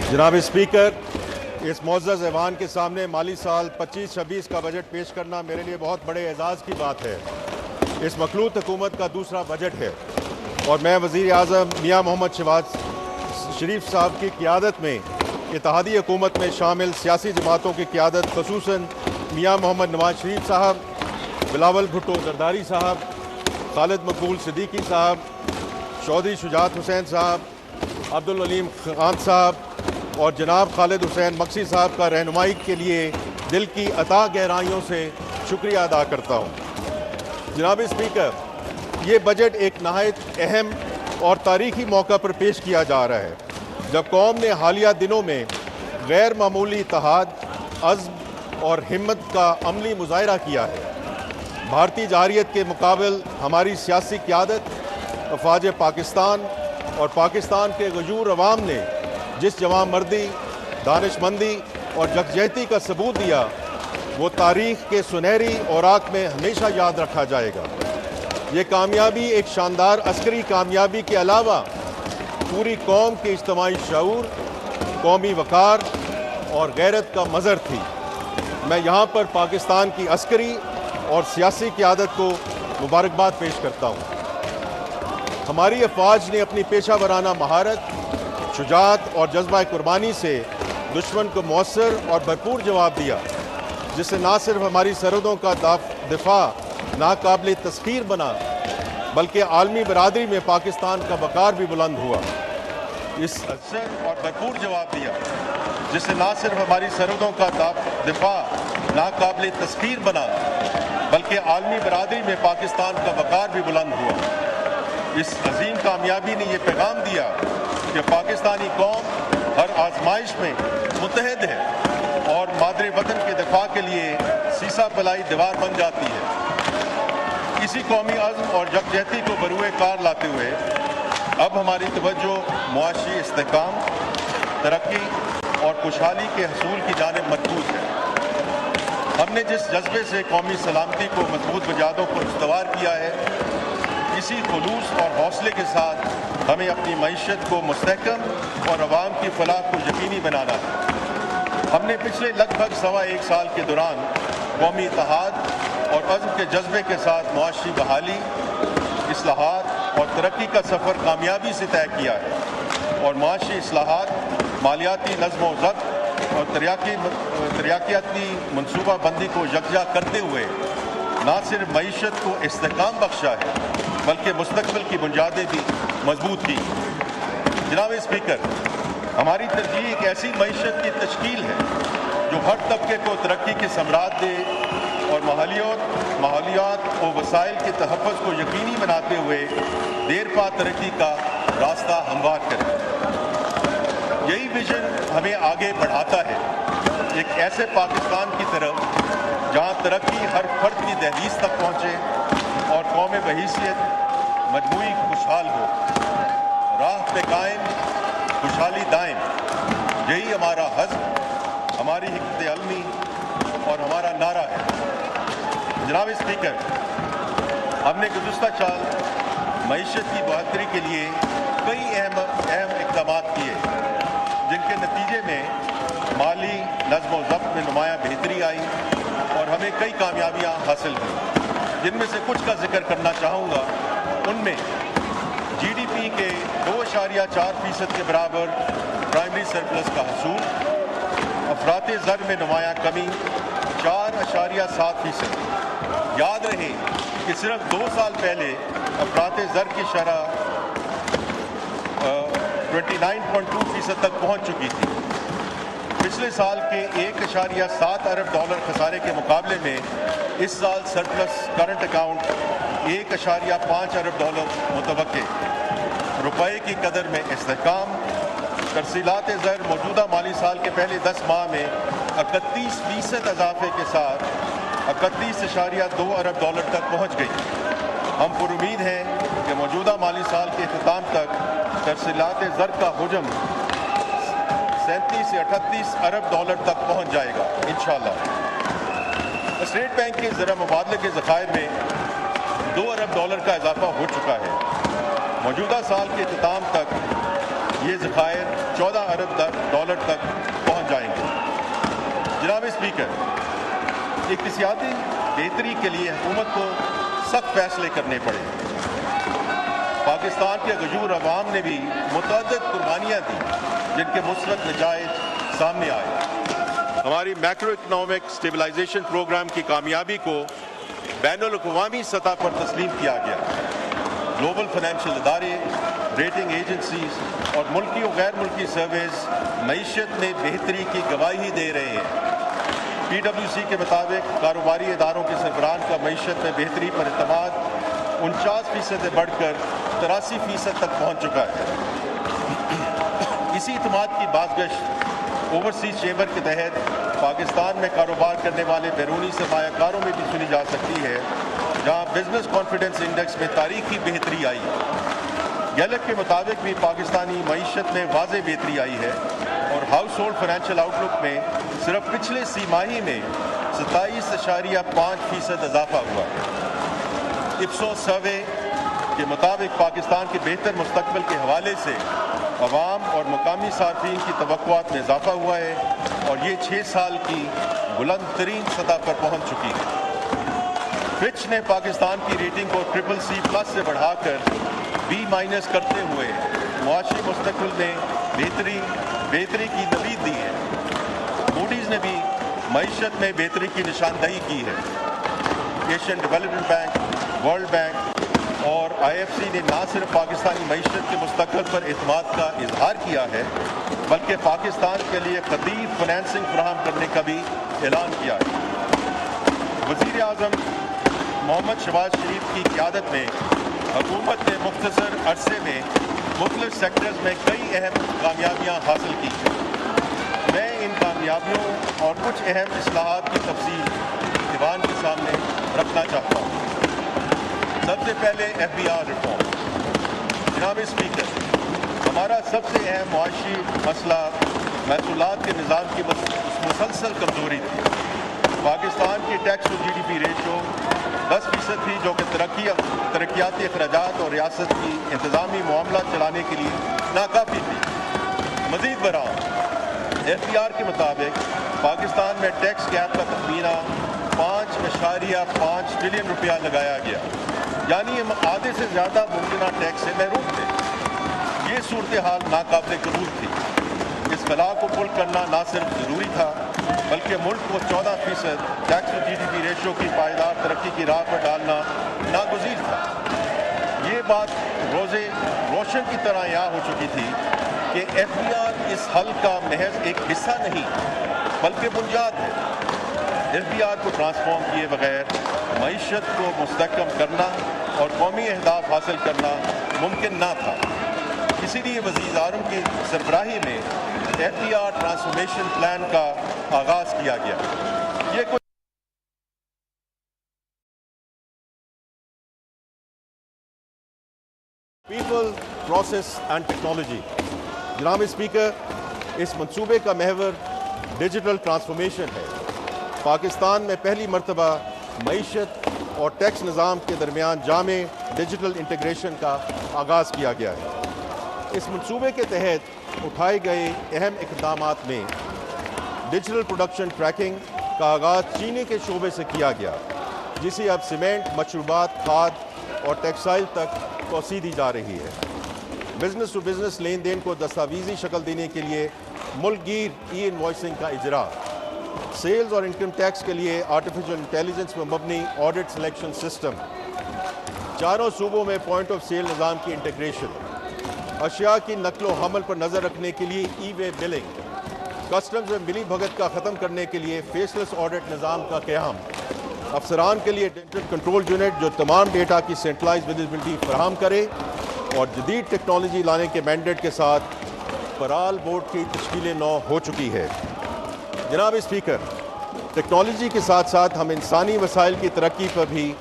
जनाब स्पीकर, इस मुअज़्ज़ज़ ऐवान के सामने माली साल 25-26 का बजट पेश करना मेरे लिए बहुत बड़े एजाज़ की बात है। इस मखलूत हुकूमत का दूसरा बजट है और मैं वज़ीर आज़म मियाँ मोहम्मद शहबाज शरीफ साहब की क़ियादत में इत्तेहादी हुकूमत में शामिल सियासी जमातों की क़ियादत, ख़ुसूसन मियाँ मोहम्मद नवाज शरीफ साहब, बिलावल भुट्टो जरदारी साहब, खालिद मकबूल सिद्दीकी साहब, चौधरी शुजात हुसैन साहब, अब्दुल अलीम खान साहब और जनाब खालिद हुसैन मक्सी साहब का रहनुमाई के लिए दिल की अता गहराइयों से शुक्रिया अदा करता हूँ। जनाब स्पीकर, ये बजट एक नहायत अहम और तारीखी मौका पर पेश किया जा रहा है, जब कौम ने हालिया दिनों में गैर मामूली इत्तेहाद, अज़्म और हिम्मत का अमली मुज़ाहिरा किया है। भारतीय जररियत के मुकाबिल हमारी सियासी क़ियादत, अफ़वाज पाकिस्तान और पाकिस्तान के गजूर अवाम ने जिस जवां मर्दी, दानिशमंदी और यकजहती का सबूत दिया, वो तारीख़ के सुनहरी औराक में हमेशा याद रखा जाएगा। ये कामयाबी एक शानदार अस्करी कामयाबी के अलावा पूरी कौम के इज्तिमाई शऊर, कौमी वक़ार और गैरत का मज़हर थी। मैं यहाँ पर पाकिस्तान की अस्करी और सियासी क़ियादत को मुबारकबाद पेश करता हूँ। हमारी अफ़वाज ने अपनी पेशा वराना महारत, शुजात और जज्बा कुर्बानी से दुश्मन को मौसर और भरपूर जवाब दिया, जिससे ना सिर्फ हमारी सरहदों का दिफा नाकाबिल तस्खीर बना, बल्कि आलमी बरादरी में पाकिस्तान का वक़ार भी बुलंद हुआ। इस और भरपूर जवाब दिया, जिससे ना सिर्फ हमारी सरहदों का दिफा नाकाबिल तस्खीर बना, बल्कि आलमी बरादरी में पाकिस्तान का वक़ार भी बुलंद हुआ। इस अजीम कामयाबी ने यह पैगाम दिया कि पाकिस्तानी कौम हर आजमाइश में मुत्तहद है और मादरे वतन के दिफा के लिए सीसा पलाई दीवार बन जाती है। इसी कौमी अज़्म और यकजहती को बरूए कार लाते हुए अब हमारी तवज्जो मुआशी इस्तेहकाम, तरक्की और खुशहाली के हसूल की जानिब मरकूज़ है। हमने जिस जज्बे से कौमी सलामती को मजबूत बुनियादों पर इस्तवार किया है, इसी खुलूस और हौसले के साथ हमें अपनी मईशत को मुस्तहकम और अवाम की फलाह को यकीनी बनाना है। हमने पिछले लगभग सवा एक साल के दौरान कौमी इत्तेहाद और अज़्म के जज्बे के साथ मुआशी बहाली, इस्लाहात और तरक्की का सफ़र कामयाबी से तय किया है और मुआशी इस्लाहात, मालियाती नज़्म व ज़ब्त और तरक्याती मनसूबाबंदी को यकजा करते हुए ना सिर्फ मईशत को इस्तेहकाम बख्शा है, बल्कि मुस्तक़बिल की बुनियादें भी मजबूत की। जनाब स्पीकर, हमारी तरजीह एक ऐसी मईशत की तश्कील है जो हर तबके को तरक्की के समरात दे और माहौलियात और वसाइल के तहफ़्फ़ुज़ को यकीनी बनाते हुए देर पा तरक्की का रास्ता हमवार करे। यही विजन हमें आगे बढ़ाता है, एक ऐसे पाकिस्तान की तरफ जहाँ तरक्की हर फर्द की दहलीज तक पहुँचे और कौम बहैसियत मजमूई खुशहाल हो। राह पे कायम, खुशहाली दायम, यही हमारा हज़्म, हमारी हिकमत अलमी और हमारा नारा है। जनाब स्पीकर, हमने गुज़िश्ता साल मईशत की बहादुरी के लिए कई अहम इक़दाम किए, जिनके नतीजे में माली नज़्म व ज़ब्त में नुमायाँ बेहतरी आई और हमें कई कामयाबियाँ हासिल हुई। जिनमें से कुछ का जिक्र करना चाहूँगा, उनमें GDP के 2.4% के बराबर प्राइमरी सरप्लस का हसूल, अफराते ज़र में नुमायाँ कमी 4.7%। याद रहे कि सिर्फ 2 साल पहले अफराते ज़र की शरह 29.2% तक पहुँच चुकी थी। पिछले साल के 1.7 अरब डॉलर खसारे के मुकाबले में इस साल सरप्लस करंट अकाउंट 1.5 अरब डॉलर मुतवक्के। रुपए की कदर में इस्तेहकाम, तरसीलात ज़र मौजूदा माली साल के पहले 10 माह में 31% इजाफे के साथ 31.2 अरब डॉलर तक पहुँच गई। हम पुरुमीद हैं कि मौजूदा माली साल के अख्ताम तक तरसीलात ज़र का हुजम 37 से 38 अरब डॉलर तक पहुँच जाएगा इंशाअल्लाह। स्टेट बैंक के ज़रा मुबादले के ज़खायर में 2 अरब डॉलर का इजाफा हो चुका है। मौजूदा साल के अख्ताम तक یہ ذخائر 14 ارب ڈالر تک پہنچ جائیں گے۔ جناب اسپیکر، اقتصادی بہتری کے لیے حکومت کو سخت فیصلے کرنے پڑے۔ پاکستان کے غیور عوام نے بھی متعدد قربانیاں دی جن کے مثبت نتائج سامنے آئے۔ ہماری میکرو اکنامک اسٹیبلائزیشن پروگرام کی کامیابی کو بین الاقوامی سطح پر تسلیم کیا گیا۔ گلوبل فائنینشیل ادارے، ریٹنگ ایجنسیز اور ملکی و غیر ملکی سروس معیشت میں بہتری کی گواہی دے رہے ہیں۔ PwC کے مطابق کاروباری اداروں کے سربراہان کا معیشت میں بہتری پر اعتماد 49% سے بڑھ کر 83% تک پہنچ چکا ہے۔ اسی اعتماد کی بازگشت اوورسیز چیمبر کے تحت پاکستان میں کاروبار کرنے والے بیرونی سرمایہ کاروں میں بھی سنی جا سکتی ہے، جہاں بزنس کانفیڈنس انڈیکس میں تاریخی بہتری آئی۔ گیلپ کے مطابق بھی پاکستانی معیشت میں واضح بہتری آئی ہے اور ہاؤس ہولڈ فائنینشیل آؤٹ لک میں صرف پچھلے سی ماہی میں 27.5% اضافہ ہوا ہے۔ اپسوس سروے کے مطابق پاکستان کے بہتر مستقبل کے حوالے سے عوام اور مقامی صارفین کی توقعات میں اضافہ ہوا ہے اور یہ 6 سال کی بلند ترین سطح پر پہنچ چکی ہے۔ فچ نے پاکستان کی ریٹنگ کو CCC+ سے بڑھا کر B- کرتے ہوئے معاشی مستقبل میں بہتری کی تمید دی ہے۔ موڈیز نے بھی معیشت میں بہتری کی نشاندہی کی ہے۔ Asian development bank, world bank اور IFC نے نہ صرف پاکستانی معیشت کے مستقبل پر اعتماد کا اظہار کیا ہے بلکہ پاکستان کے لیے خطیر فنانسنگ فراہم کرنے کا بھی اعلان کیا ہے۔ وزیر اعظم محمد شہباز شریف کی قیادت میں حکومت نے مختصر عرصے میں مختلف سیکٹرز میں کئی اہم کامیابیاں حاصل کی ہیں۔ میں ان کامیابیوں اور کچھ اہم اصلاحات کی تفصیل ایوان کے سامنے رکھنا چاہتا ہوں۔ سب سے پہلے FBR ریفارم۔ جناب اسپیکر، ہمارا سب سے اہم معاشی مسئلہ محصولات کے نظام کی مسلسل کمزوری تھی۔ پاکستان کی ٹیکس ٹو GDP ریشو 10% تھی، جو کہ ترقیاتی اخراجات اور ریاست کی انتظامی معاملات چلانے کے لیے ناکافی تھی۔ مزید برآں FBR کے مطابق پاکستان میں ٹیکس گیپ کا تخمینہ 5.5 ٹریلین روپیہ لگایا گیا، یعنی ہم آدھے سے زیادہ ممکنہ ٹیکس سے محروم تھے۔ یہ صورتحال ناقابل قبول تھی۔ اس خلا کو پُر کرنا نہ صرف ضروری تھا بلکہ ملک کو 14% ٹیکس ٹو GDP ریشو کی پائیدار ترقی کی راہ پر ڈالنا ناگزیر تھا۔ یہ بات روشن کی طرح یہاں ہو چکی تھی کہ FBR اس حل کا محض ایک حصہ نہیں بلکہ بنیاد ہے۔ FBR کو ٹرانسفارم کیے بغیر معیشت کو مستحکم کرنا اور قومی اہداف حاصل کرنا ممکن نہ تھا۔ اسی لیے وزیر اعظم کی سربراہی میں FBR ٹرانسفارمیشن پلان کا آغاز کیا گیا۔ یہ کچھ پیپل، پروسیس اینڈ ٹیکنالوجی۔ جناب اسپیکر، اس منصوبے کا محور ڈیجیٹل ٹرانسفارمیشن ہے۔ پاکستان میں پہلی مرتبہ معیشت اور ٹیکس نظام کے درمیان جامع ڈیجیٹل انٹیگریشن کا آغاز کیا گیا ہے۔ اس منصوبے کے تحت اٹھائے گئے اہم اقدامات میں ڈیجیٹل پروڈکشن ٹریکنگ کا آغاز چینی کے شعبے سے کیا گیا، جسے اب سیمنٹ، مشروبات، کھاد اور ٹیکسٹائل تک توسیع دی جا رہی ہے۔ بزنس ٹو بزنس لین دین کو دستاویزی شکل دینے کے لیے ملک گیر ای انوائسنگ کا اجرا، سیلز اور انکم ٹیکس کے لیے آرٹیفیشل انٹیلیجنس پر مبنی آڈٹ سلیکشن سسٹم، چاروں صوبوں میں پوائنٹ آف سیل نظام کی انٹیگریشن، اشیاء کی نقل و حمل پر نظر رکھنے کے لیے ای وے بلنگ، کسٹمز میں ملی بھگت کا ختم کرنے کے لیے فیس لیس آڈٹ نظام کا قیام، افسران کے لیے ڈیجیٹل کنٹرول یونٹ جو تمام ڈیٹا کی سینٹرلائز ویزیبلٹی فراہم کرے، اور جدید ٹیکنالوجی لانے کے مینڈیٹ کے ساتھ پرال بورڈ کی تشکیل نو ہو چکی ہے۔ جناب اسپیکر، ٹیکنالوجی کے ساتھ ساتھ ہم انسانی وسائل کی ترقی پر بھی